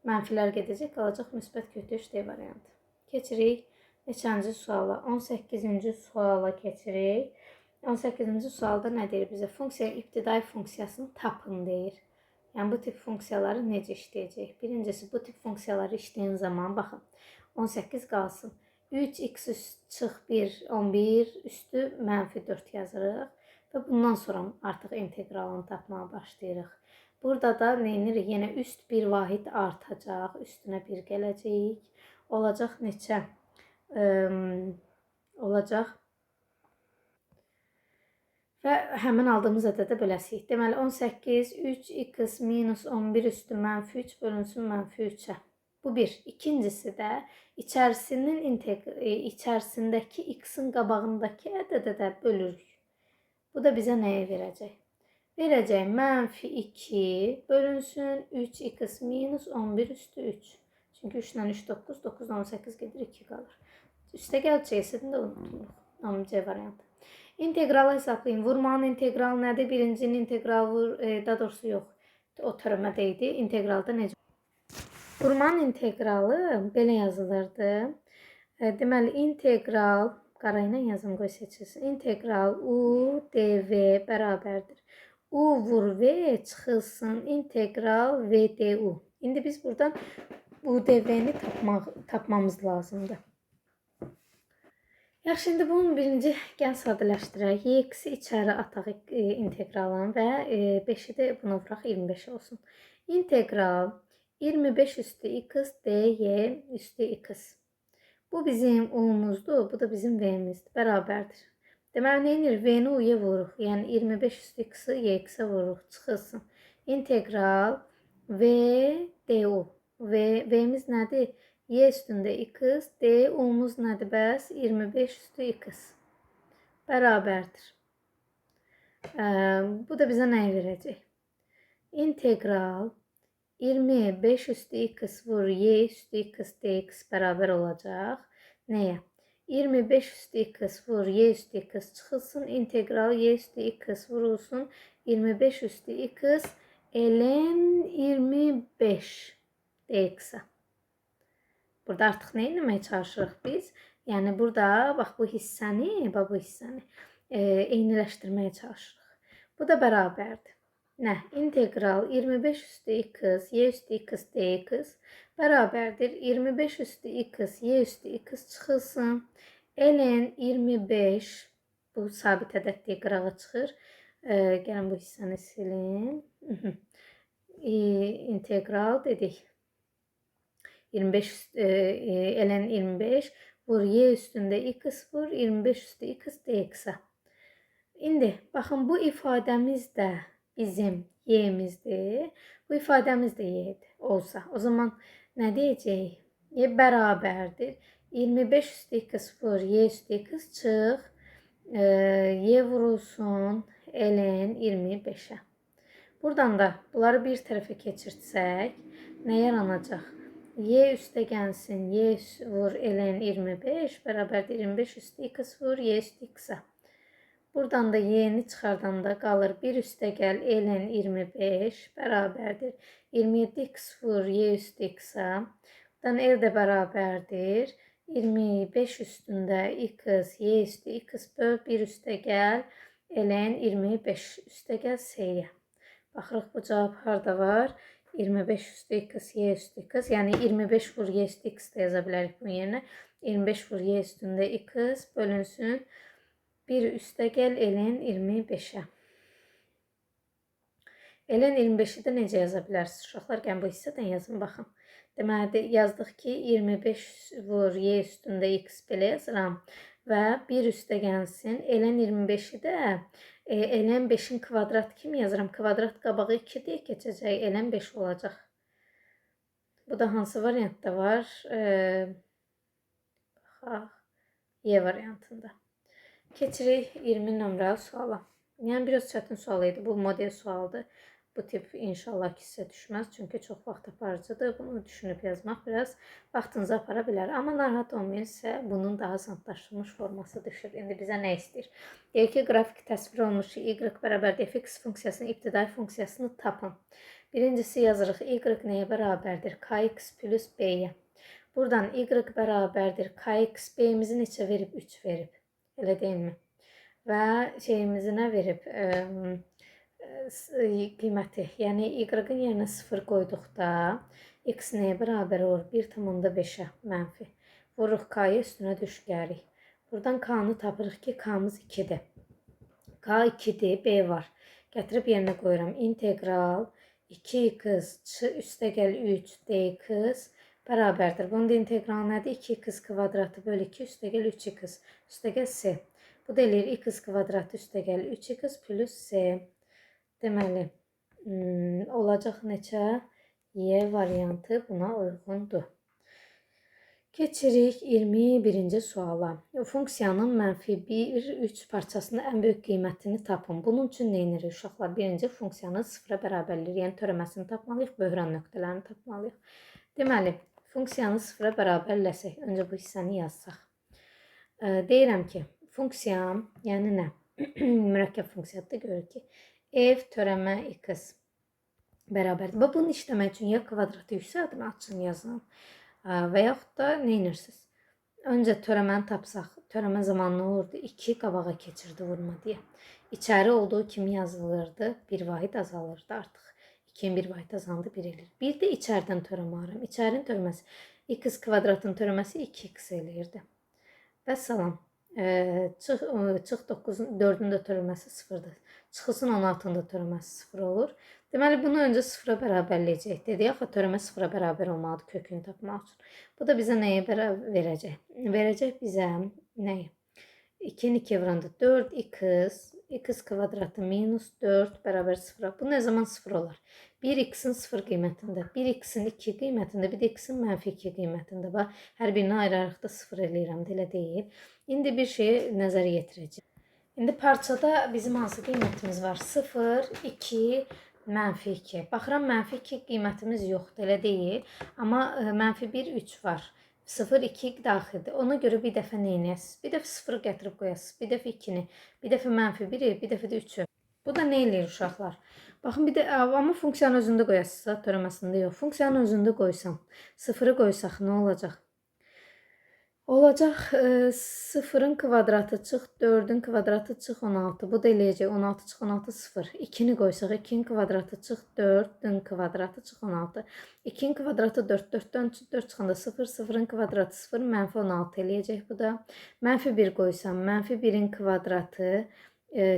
Mənfilər gedəcək, qalacaq müsbət kökdə 3 D variantı. Keçirik neçənci suala? 18-ci suala keçirik. 18-ci sualda nə deyir bizə? Funksiya ibtidai funksiyasını tapın deyir. Yəni bu tip funksiyaları necə işləyəcək? Birincisi, bu tip funksiyaları işləyən zaman, baxın, 18 qalsın. 3x çıx 1, 11 üstü mənfi 4 yazırıq və bundan sonra artıq integralını tapmağa başlayırıq. Burada da nə edirik? Yenə üst bir vahid artacaq, üstünə 1 gələcək. Olacaq neçə? Olacaq. Və həmin aldığımız ədədə böləsiyik. Deməli, 18, 3x minus 11 üstü mənfi 3 bölünsün mənfi 3'ə. Bu bir. İkincisi də içərisindəki x'in qabağındakı ədədə də bölürük. Bu da bizə nəyi verəcək? Verəcək mənfi 2 bölünsün 3x minus 11 üstü 3. Çünki 3 ilə 3 9, 9 18 gedir 2 qalır. Üstə gəl C-sini də unutmuruq. C variantı. İntegralı hesablayın. Vurmanın integralı nədir? Birincinin integralı, daha doğrusu yox. O tərəmədə idi. İntegralda necə? Vurmanın integralı belə yazılırdı. Deməli, integral, qara ilə yazım qoy seçilsin. İntegral u dv bərabərdir. U vur v çıxılsın integral v du. İndi biz buradan u dv'ni tapmamız lazımdır. Yaxşı, indi bunun birinci gəl sadələşdirək. Y-i içəri ataq inteqralın və 5-i də buna vuraq 25 olsun. İntegral 25 üstü x dy üstü x. Bu bizim u-muzdur, bu da bizim v-mizdir. Bərabərdir. Deməli, nə edir? V-ni u-ya vururuq. Yəni 25 üstü x-i y-ə vururuq. Çıxılsın. İntegral v du. V-miz nədir? Y üstündə x, du-muz nədir bəs? 25 üstü x. Bərabərdir. Bu da bizə nəyi verəcək? İntegral 25 üstü x vur y üstü x dx bərabər olacaq. Nəyə? 25 üstü x vur y üstü x çıxılsın. İntegral y üstü x vurulsun. 25 üstü x ln 25 dx-ə. Burada artıq nə etməyə çalışırıq biz? Yəni burada bax bu hissəni eyniləşdirməyə çalışırıq. Bu da bərabərdir. Nə? İntegral 25 üstü x y üstü x dx bərabərdir. 25 üstü x y üstü x çıxılsın. Ln 25 bu sabit ədəddir, qırağa çıxır. Gəlin bu hissəni silim. İntegral dedik. 25 ln 25 vur y üstündə x vur 25 üstü x dx-ə. İndi baxın bu ifadəmiz də bizim y-mizdir. Bu ifadəmiz də y-dir olsa. O zaman nə deyəcəyik? Y bərabərdir. 25 üstü x vur y üstü x çıx. Y vurulsun ln 25-ə. Buradan da bunları bir tərəfə keçirtsək nə yaranacaq? Y üstə gəlsin, y vur ln 25 bərabərdir 25 üstü x vur y üstü x-ə. Buradan da y-ni çıxardanda qalır 1 üstə gəl ln 25 bərabərdir 27 x vur y üstü x-ə. Buradan l də bərabərdir 25 üstündə x y üstü x böl 1 üstə gəl ln 25 üstə gəl s-yə. Baxırıq bu cavab harda var? 25 üstü x, y üstü x. Yəni 25 vur y üstü x də yaza bilərik bunun yerinə. 25 vur y üstündə x bölünsün. 1 üstə gəl ln 25-ə. Ln 25-i də necə yaza bilərsiniz? Uşaqlar, gəlin bu hissədən yazın, baxın. Deməli, yazdıq ki, 25 vur y üstündə x belə yazıram. Və 1 üstə gəlsin. Ln 25-i də ln 5-in kvadratı kimi yazıram. Kvadrat qabağı 2 deyə keçəcək. Ln 5 olacaq. Bu da hansı variantda var? Baxaq. Y variantında. Keçirik 20 nömrəli suala. Yəni biraz çətin sual idi. Bu model sualdır. Bu tip inşallah hissə düşməz. Çünki çox vaxt aparıcıdır. Bunu düşünüb yazmaq biraz vaxtınızı apara bilər. Amma narahat olmayın, sizə bunun daha santlaşdırılmış forması düşür. İndi bizə nə istəyir? Deyək ki, qrafik təsvir olmuş y bərabərdir fx funksiyasının ibtidai funksiyasını tapın. Birincisi yazırıq. Y nəyə bərabərdir? Kx plus b-yə. Buradan y bərabərdir kx, b-mizi neçə verib? 3 verib. Elə deyilmi? Və şeyimizi nə verib? Qiyməti. Yəni y-ın yerinə 0 qoyduqda x nəyə bərabər olur? 1,5-ə mənfi. Vururuq k-yə, üstünə düşgərik. Buradan k-nı tapırıq ki, k-mız 2-dir. K 2-dir, b var. Gətirib yerinə qoyuram. İntegral 2x üstə gəl 3 dx bərabərdir. Bunun da integralı nədir? 2x kvadratı böl 2 üstə gəl 3x üstə gəl s. Bu da eləyir x kvadratı üstə gəl 3x plus s. Deməli, olacaq neçə? Y variantı buna uyğundur. Keçirik 21-ci suala. Funksiyanın mənfi 1, 3 parçasının ən böyük qiymətini tapın. Bunun üçün nə edirik uşaqlar? Birinci funksiyanın sıfıra bərabərliyi, yəni törəməsini tapmalıyıq, böhran nöqtələrini tapmalıyıq. Deməli, funksiyanı sıfıra bərabərləsək, öncə bu hissəni yazsaq. Deyirəm ki, funksiyam, yəni nə? Mürəkkəb funksiyadır, görür ki, f törəmə x bərabərdir. Və bunu işləmək üçün ya kvadratı yüksəldin, açın yazın. Və yaxud da nə edirsiniz? Öncə törəməni tapsaq, törəmə zamanı nə olurdu? 2 qabağa keçirdi vurma deyə. İçəri olduğu kimi yazılırdı, 1 vahid azalırdı artıq. 2-in 1 vahid azaldı, 1 eləyir. Bir də içərdən törəmə aram. İçərinin törəməsi, x kvadratın törəməsi 2x eləyirdi. Və salam. Çıx 9-un 4-ün də törəməsi 0-dır. Çıxılsın 16-nın da törəməsi 0 olur. Deməli bunu öncə 0-a bərabərləyəcək. Dedik axı törəmə 0-a bərabər olmalıdır kökünü tapmaq üçün. Bu da bizə nəyə verəcək? Verəcək bizə nəyi? 2-ni 2 vuranda 4x, x kvadratı minus 4 bərabər 0-a. Bu nə zaman 0 olar? 1x-in 0 qiymətində, 1x-in 2 qiymətində, bir də x-in mənfi 2 qiymətində. Bax, hər birini ayrı-ayrıqda 0 eləyirəm, elə deyil. İndi bir şeyi nəzərə yetirəcəyik. İndi parçada bizim hansı qiymətimiz var? 0, 2, mənfi 2. Baxıram, mənfi 2 qiymətimiz yoxdur, elə deyil. Amma mənfi 1, 3 var. 0, 2 daxildir. Ona görə bir dəfə nə edəsiniz? Bir dəfə 0-ı gətirib qoyasınız. Bir dəfə 2-ni, bir dəfə mənfi 1-i, bir dəfə də 3-ü. Bu da nə eləyir uşaqlar? Baxın, bir də amma funksiyanın özündə qoyasınız, törəməsində yox. Funksiyanın özündə qoysam, 0-ı qoysaq nə olacaq? Olacaq 0-ın kvadratı çıx 4-ün kvadratı çıx 16. Bu da eləyəcək 16 çıx 16 0. 2-ni qoysaq 2-nin kvadratı çıx 4-ün kvadratı çıx 16. 2-nin kvadratı 4, 4-dən 4 çıxanda 0, 0-ın kvadratı 0, mənfi 16 eləyəcək bu da. Mənfi 1 qoysam, mənfi 1-in kvadratı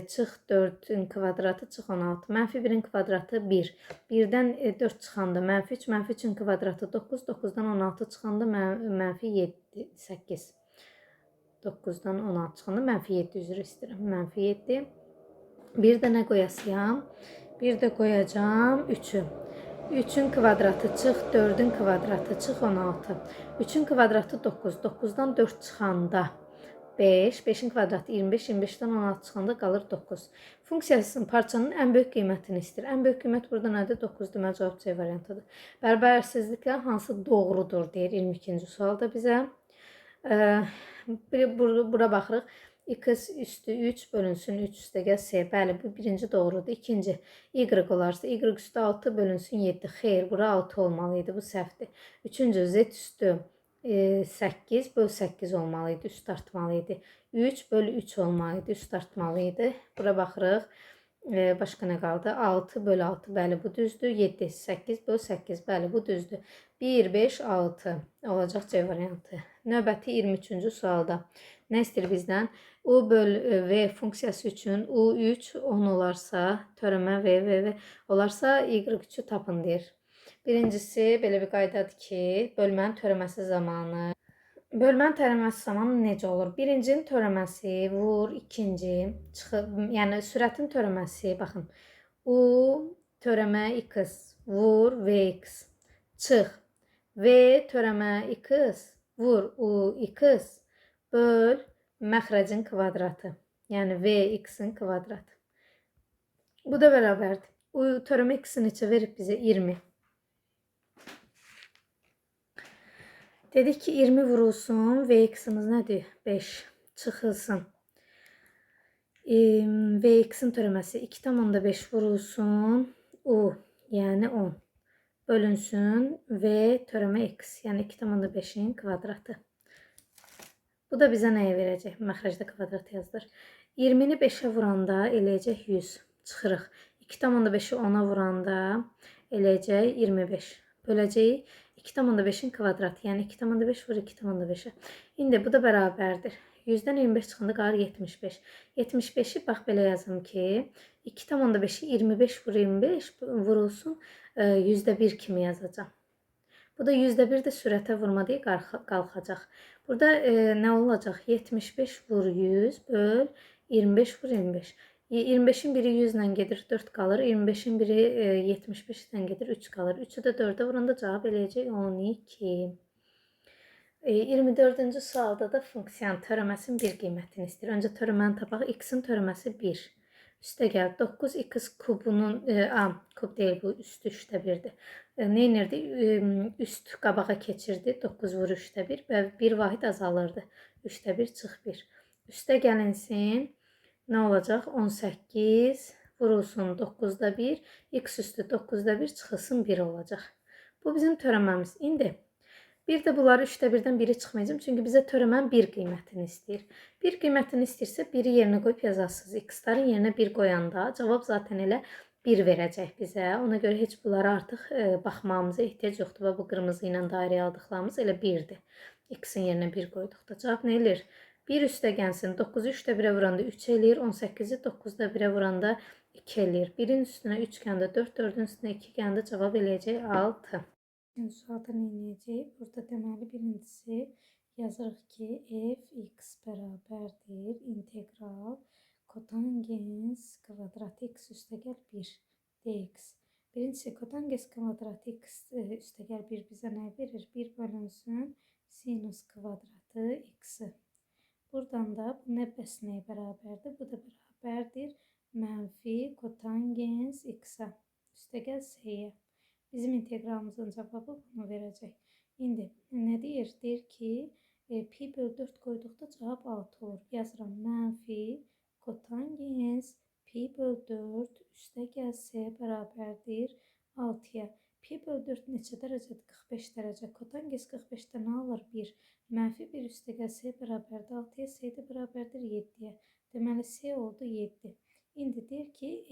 çıx 4-ün kvadratı çıx 16. Mənfi 1-in kvadratı 1. 1-dən 4 çıxanda mənfi 3, mənfi 3-ün kvadratı 9. 9-dan 16 çıxanda mənfi 7, 8. 9-dan 16 çıxanda mənfi 7 üzr istəyirəm. Mənfi 7. Bir də nə qoyasıyam? Bir də qoyacam 3-ü. 3-ün kvadratı çıx 4-ün kvadratı çıx 16. 3-ün kvadratı 9. 9-dan 4 çıxanda 5, 5-in kvadratı 25, 25-dən 16 çıxanda qalır 9. Funksiyasının parçanın ən böyük qiymətini istəyir. Ən böyük qiymət burada nədir? 9 deməli cavab C variantıdır. Bərabərsizliklər hansı doğrudur deyir 22-ci sualda bizə. Bura baxırıq. X üstü 3 bölünsün 3 üstəgəl C. Bəli, bu birinci doğrudur. İkinci, Y olarsa Y üstü 6 bölünsün 7. Xeyr, bura 6 olmalıydı. Bu səhvdir. Üçüncü, Z üstü 8 bölü 8 olmalıydı, üst artmalıydı. 3 bölü 3 olmalıydı, üst artmalıydı. Bura baxırıq. Başqa nə qaldı? 6 bölü 6, bəli bu düzdür. 7, 8 bölü 8, bəli bu düzdür. 1, 5, 6 olacaq C variantı. Növbəti 23-cü sualda nə istəyir bizdən? U bölü V funksiyası üçün U3 10 olarsa, törəmə V olarsa Y3-ü tapın deyir. Birincisi, belə bir qaydadır ki, bölmənin törəməsi zamanı. Bölmənin törəməsi zamanı necə olur? Birincinin törəməsi vur, ikinci, yəni sürətin törəməsi, baxın. U törəmə x vur Vx çıx. V törəmə x vur Ux böl məxrəcin kvadratı. Yəni Vx-in kvadratı. Bu da bərabərdir. U törəmə x-i neçə verib bizə? 20. Dedik ki 20 vurulsun, Vx-imiz nədir? 5 çıxılsın. Vx-in törəməsi 2,5 vurulsun, U, yəni 10. Bölünsün, V törəmə x, yəni 2,5-in kvadratı. Bu da bizə nəyə verəcək? Məxrəcdə kvadrat yazılır. 20-ni 5-ə vuranda eləyəcək 100. Çıxırıq. 2,5-i 10-a vuranda eləyəcək 25. Böləcəyik 2,5-in kvadratı, yəni 2,5 vur 2,5-ə. İndi bu da bərabərdir. 100-dən 25 çıxanda qalır 75. 75-i bax belə yazım ki, 2,5-i 25 vur 25 vurulsun, %1 kimi yazacağım. Bu da %1 də sürətə vurma deyə qalxacaq. Burada nə olacaq? 75 vur 100 böl 25 vur 25. 25-in biri 100 ilə gedir, 4 qalır. 25-in biri 75 ilə gedir, 3 qalır. 3-ü də 4-ə vuranda cavab eləyəcək 12. 24-cü sualda da funksiyanın törəməsinin bir qiymətini istəyir. Öncə törəməni tapaq. X-in törəməsi 1. Üstə gəl 9x kubunun, kub deyil bu, üstü 3/1-dir. Nə edirdi? Üst qabağa keçirdi. 9 vur 3/1 və 1 vahid azalırdı. 3/1 çıx 1. Üstə gəlinsin. Nə olacaq? 18 vurulsun 9/1. X üstü 9/1 çıxılsın 1 olacaq. Bu bizim törəməmiz. İndi bir də bunları 3/1-dən biri çıxmayacaq. Çünki bizə törəmənin bir qiymətini istəyir. Bir qiymətini istəyirsə, biri yerinə qoyub yazasınız. X-ların yerinə 1 qoyanda cavab zaten elə 1 verəcək bizə. Ona görə heç bunlara artıq baxmamıza ehtiyac yoxdur. Və bu qırmızı ilə dairəyə aldıqlarımız elə 1-dir. X-in yerinə 1 qoyduqda. Cavab nə eləyir? 1 üstəgənsin 9'u 3'də 1'ə vuranda 3 eləyir. 18'i 9'da 1'ə vuranda 2 eləyir. 1'in üstünə 3 gəndə 4, 4'ün üstünə 2 gəndə cavab eləyəcək 6. İkinci sualda nə edəcəyik? Burada deməli birincisi yazırıq ki, f(x) bərabərdir integral kotangens kvadrat x üstəgəl 1 dx. Birincisi kotangens kvadrat x üstəgəl 1 bizə nə verir? 1 bölünsün sinus kvadratı x-i. Buradan da bu nə bəs nəyə bərabərdir? Bu da bərabərdir mənfi kotangens x-ə üstəgəl s-yə. Bizim integralımızın cavabı bunu verəcək. İndi nə deyir? Deyir ki, pi bölü 4 qoyduqda cavab 6 olur. Yazıram mənfi kotangens pi bölü 4 üstəgəl s bərabərdir 6-ya. Pi bölü 4 neçə dərəcədir? 45 dərəcə. Kotangens 45-dən nə alır? 1. Mənfi 1 üstəgəl s bərabərdir 6-ya, s də bərabərdir 7-yə. Deməli, s oldu 7. İndi deyir ki, f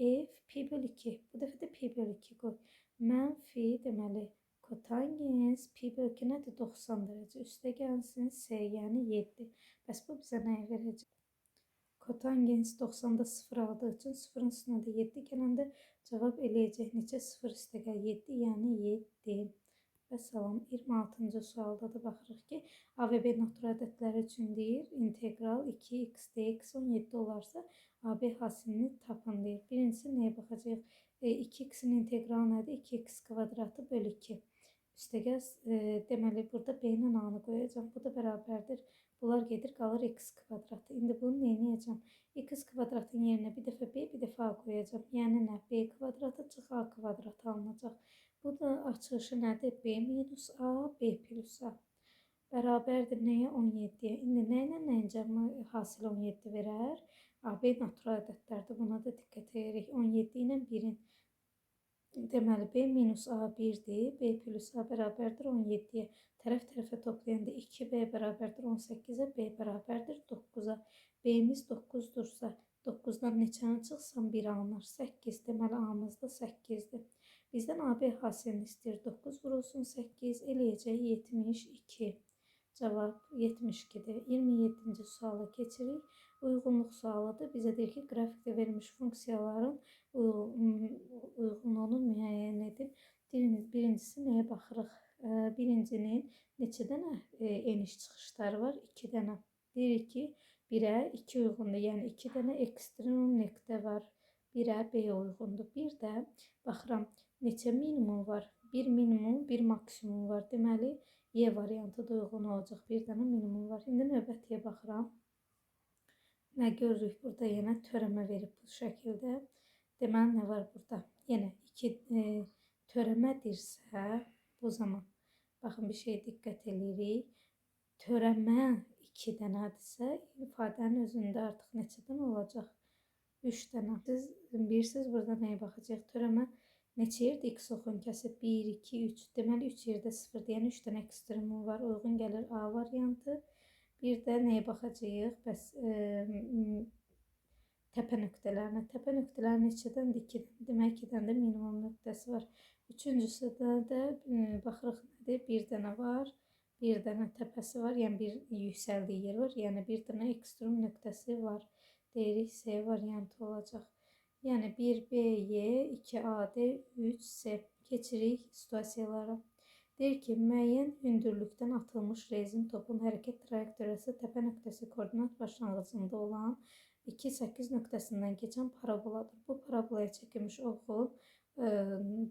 pi bölü 2. Bu dəfə də pi bölü 2 qoy. Mənfi, deməli, kotangens pi bölü 2 nədir? 90 dərəcə. Üstə gəlsin s, yəni 7. Bəs bu bizə nəyə verəcək? Kotangens 90'da 0 aldığı için 0'ın üstüne de 7 gələndə cavab eləyəcək neçə 0 üstəgəl 7, yəni 7. Və salam 26-cı sualda da baxırıq ki, A və B natural ədədləri üçün deyir, integral 2x dx 17 olarsa AB hasilini tapın deyir. Birincisi nəyə baxacaq? 2x'in integralı nədir? 2x kvadratı bölü 2. Üstəgəl deməli burada b ilə a-nı qoyacağım. Bu da bərabərdir. Bunlar gedir qalır x kvadratı. İndi bunu nə edəcəm? X kvadratın yerinə bir dəfə b, bir dəfə a qoyacağım. Yəni nə? B kvadratı çıx a kvadratı alınacaq. Bu da açılışı nədir? B minus a, b plus a. Bərabərdir nəyə? 17-yə. İndi nə ilə nəyin cəmi hasil 17 verər? AB natural ədədlərdir. Buna da diqqət edirik. 17 ilə 1-in. Deməli, b minus a 1-dir, b plus a bərabərdir 17-yə. Tərəf-tərəfə toplayanda 2b bərabərdir 18-ə, b bərabərdir 9-a. B-miz 9-dursa, 9-dan neçəni çıxsam 1 alınır? 8. Deməli, a-mız da 8-dir. Bizdən AB hasilini istəyir. 9 vurulsun 8, eləyəcək 72. Cavab 72-dir. 27-ci suala keçirik. Uyğunluq sualıdır. Bizə deyir ki, qrafikdə verilmiş funksiyaların uyğunluğunu müəyyən edin. Birincisi nəyə baxırıq? Birincinin neçə dənə eniş çıxışları var? 2 dənə. Deyirik ki, 1-ə 2 uyğundur. Yəni 2 dənə ekstremum nöqtə var. 1-ə B uyğundur. Bir də baxıram, neçə minimum var? 1 minimum, 1 maksimum var. Deməli, Y variantı da uyğun olacaq. Bir dənə minimum var. İndi növbətiyə baxıram. Nə görürük? Burada yenə törəmə verib bu şəkildə. Deməli, nə var burada? Yenə 2 törəmədirsə, bu zaman baxın bir şey diqqət edirik. Törəmə 2 dənədirsə, ifadənin özündə artıq neçə dənə olacaq? 3 dənə. Siz bilirsiniz burada nəyə baxacaq? Törəmə neçə yerdə x oxun kəsib? 1, 2, 3. Deməli 3 yerdə 0 deyən 3 dənə ekstremum var. Uyğun gəlir A variantı. Bir də nəyə baxacağıq? Bəs təpə nöqtələrinə. Təpə nöqtələri neçədəndir? 2. Demək 2 dənə də minimum nöqtəsi var. Üçüncüsüdə də baxırıq nədir? 1 dənə var. 1 dənə təpəsi var. Yəni bir yüksəldiyi yer var. Yəni bir dənə ekstrem nöqtəsi var. Deyirik S variantı olacaq. Yəni 1BY, 2AD, 3C. Keçirik situasiyalara. Deyir ki, müəyyən hündürlükdən atılmış rezin topun hərəkət trayektoriyası təpə nöqtəsi koordinat başlanğıcında olan 2-8 nöqtəsindən keçən paraboladır. Bu parabolaya çəkilmiş oxun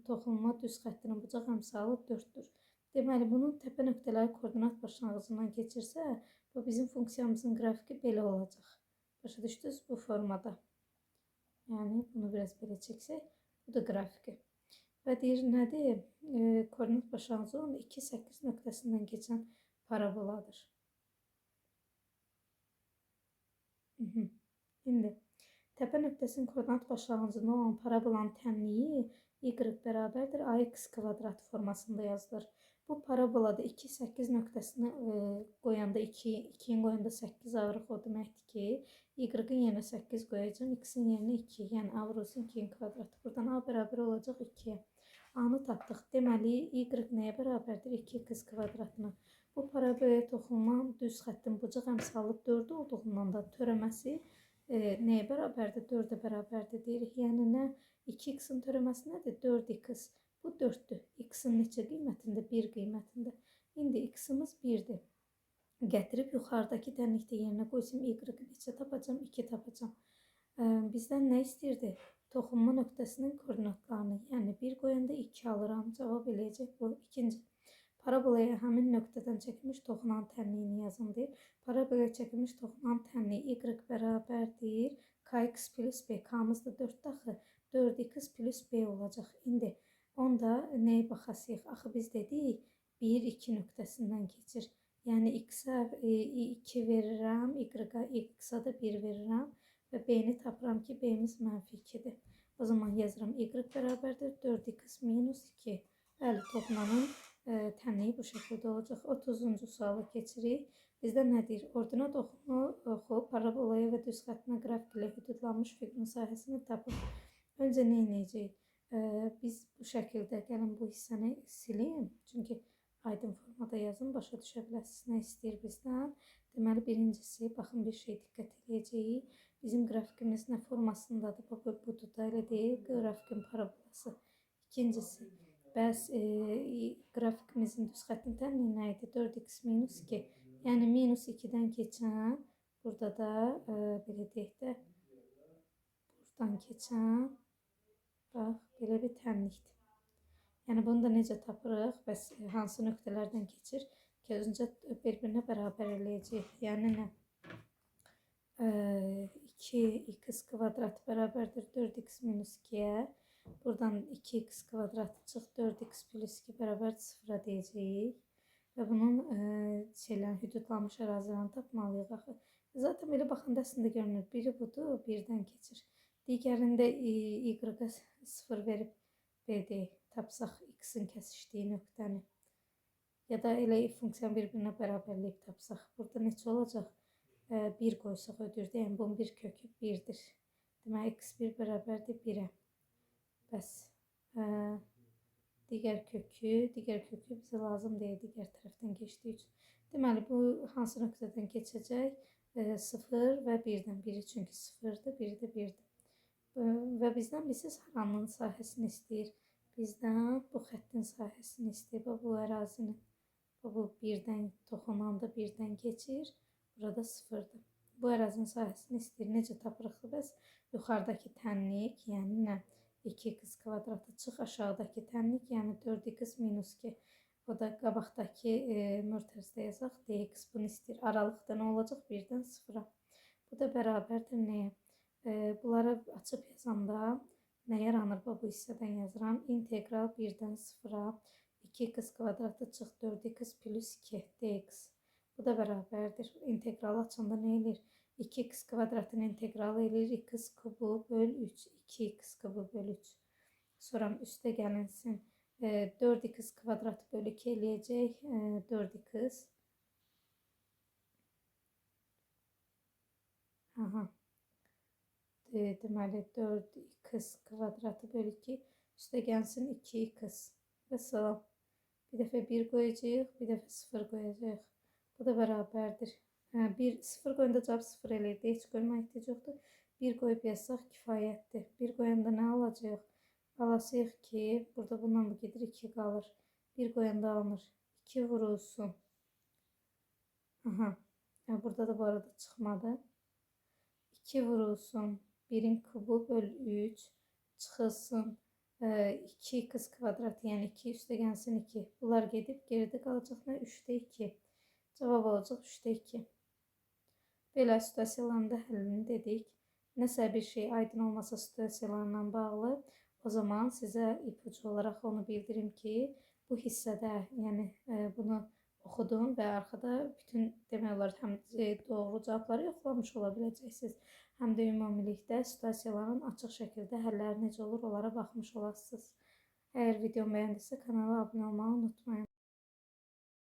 toxunma düz xəttinin bucaq əmsalı 4-dür. Deməli, bunun təpə nöqtələri koordinat başlanğıcından keçirsə, bu bizim funksiyamızın qrafiki belə olacaq. Başa düşdünüz bu formada. Yəni, bunu biraz belə çəksək, bu da qrafiki. Və deyir, nədir? Koordinat başlanğıcı olan 2-8 nöqtəsindən keçən paraboladır. İndi, təpə nöqtəsinin koordinat başlanğıcında olan parabolanın tənliyi y bərabərdir ax kvadrat formasında yazılır. Bu parabolada 2-8 nöqtəsini qoyanda 2-yin qoyanda 8 alırıq. O deməkdir ki, y-ın yerinə 8 qoyacağım, x-in yerinə 2, yəni a vurulsun 2-yin kvadratı. Buradan a bərabər olacaq 2-yə. A-nı tapdıq. Deməli, y nəyə bərabərdir? 2x kvadratına. Bu parabolə toxunma düz xəttin bucaq əmsalı 4 olduğundan da törəməsi nəyə bərabərdir? 4-ə bərabərdir deyirik. Yəni nə 2x-in törəməsi nədir? 4x. Bu 4-dür. X-in neçə qiymətində? 1 qiymətində. İndi x-imiz 1-dir. Gətirib yuxarıdakı tənlikdə yerinə qoysam y neçə tapacam? 2 tapacam. Bizdən nə istəyirdi? Toxunma nöqtəsinin koordinatlarını. Yəni 1 qoyanda 2 alıram. Cavab eləyəcək bu. İkinci. Parabolaya həmin nöqtədən çəkilmiş toxunan tənliyini yazın deyir. Parabolaya çəkilmiş toxunan tənliyi y bərabərdir. Kx plus b. K'mız da 4 daxı. 4x plus b olacaq. İndi onda nəyə baxasıyıq? Axı biz dedik 1, 2 nöqtəsindən keçir. Yəni x-ə 2 verirəm, y-ə da 1 verirəm və b-ni tapıram ki, b-miz -2-dir. O zaman yazıram y bərabərdir 4x minus 2. Bəli, toxunanın tənliyi bu şəkildə olacaq. 30-cu suala keçirik. Bizdə nə deyir? Ordinat oxu parabolaya və düz xəttinə qrafik ilə hüdudlanmış fiqurun sahəsini tapın. Öncə nə edəcəyik? Biz bu şəkildə gəlin bu hissəni sileyim. Çünki aydın formada yazın, başa düşə biləsiniz nə istəyir bizdən. Deməli, birincisi, baxın bir şey diqqət edəcəyik. Bizim qrafikimiz nə formasındadır? Bu da elə deyil, qrafikin parabolası. İkincisi, bəs qrafikimizin düz xəttin tənliyi nə idi? 4x minus 2. Yəni, minus 2-dən keçən, burada da, belə deyək də, buradan keçən, bax, belə bir tənlikdir. Yəni, bunu da necə tapırıq? Bəs hansı nöqtələrdən keçir? Ki, öncə bir-birinə bərabər eləyəcək. Yəni, nə? 2x kvadrat bərabərdir 4x minus 2-yə. Buradan 2x kvadratı çıx 4x plus 2 bərabər 0-a deyəcəyik. Və bunun hüdudlanmış ərazilərini tapmalıyıq axı. Zaten belə baxanda əslində görünür. Biri budur, birdən keçir. Digərində y-ə 0 verib b tapsaq x-in kəsişdiyi nöqtəni. Ya da elə funksiyanı bir-birinə bərabərləyib tapsaq. Burada neçə olacaq? 1 qoysaq ödürdə. Yəni, bunun bir kökü 1-dir. Deməli, x1 bərabərdir 1-ə. Bəs digər kökü bizə lazım deyil, digər tərəfdən keçdiyi üçün. Deməli, bu hansı nöqtədən keçəcək? 0 və 1-dən. Biri çünki 0-dır, biri də 1-dir. Və bizdən bilirsiniz, haranın sahəsini istəyir? Bizdən bu xəttin sahəsini istəyir. Bu ərazinin. Bu 1-dən toxunanda 1-dən keçir. Burada 0-dır. Bu ərazinin sahəsini istəyir. Necə tapırıq? Bəs yuxarıdakı tənlik, yəni nə? 2x kvadratı çıx aşağıdakı tənlik, yəni 4x minus 2. O da qabaqdakı mötərizədə yazaq. dx bunu istəyir. Aralıqda nə olacaq? 1-dən 0-a. Bu da bərabərdir nəyə? Bunları açıb yazanda nə yaranır? Bu hissədən yazıram. İntegral 1-dən 0-a 2x kvadratı çıx 4x plus 2 dx. Bu da bərabərdir. İntegral açanda nə eləyir? 2x kvadratın integralı eləyir. X kubu böl 3. 2x kubu böl 3. Sonra üstə gəlinsin. 4x kvadratı böl 2 eləyəcək. 4x. Aha. Deməli, 4x kvadratı böl 2. Üstə gəlsin 2x. Və salam. Bir dəfə 1 qoyacaq, bir dəfə 0 qoyacaq. Bu da bərabərdir. 0 qoyanda cavab 0 eləyirdi. Heç qoyma ehtiyac yoxdur. 1 qoyub yazsaq kifayətdir. 1 qoyanda nə alacaq? Alasıyıq ki, burada bundan bu gedir 2 qalır. 1 qoyanda alınır. 2 vurulsun. Aha. Burada da bu arada çıxmadı. 2 vurulsun. 1'in kubu böl 3 çıxılsın. 2x kvadratı, yəni 2 üstə gəlsin 2. Bunlar gedib geridə qalacaq nə? 3'də 2. Cavab olacaq 3'də 2. Belə situasiyaların da həllini dedik. Nəsə bir şey aydın olmasa situasiyalarla bağlı, o zaman sizə ipucu olaraq onu bildirim ki, bu hissədə, yəni bunu oxudum və arxada bütün demək olar həm doğru cavabları yoxlamış ola biləcəksiniz, həm də ümumilikdə situasiyaların açıq şəkildə həlləri necə olur, onlara baxmış olasınız. Əgər videomu bəyəndisə kanala abunə olmağı unutmayın.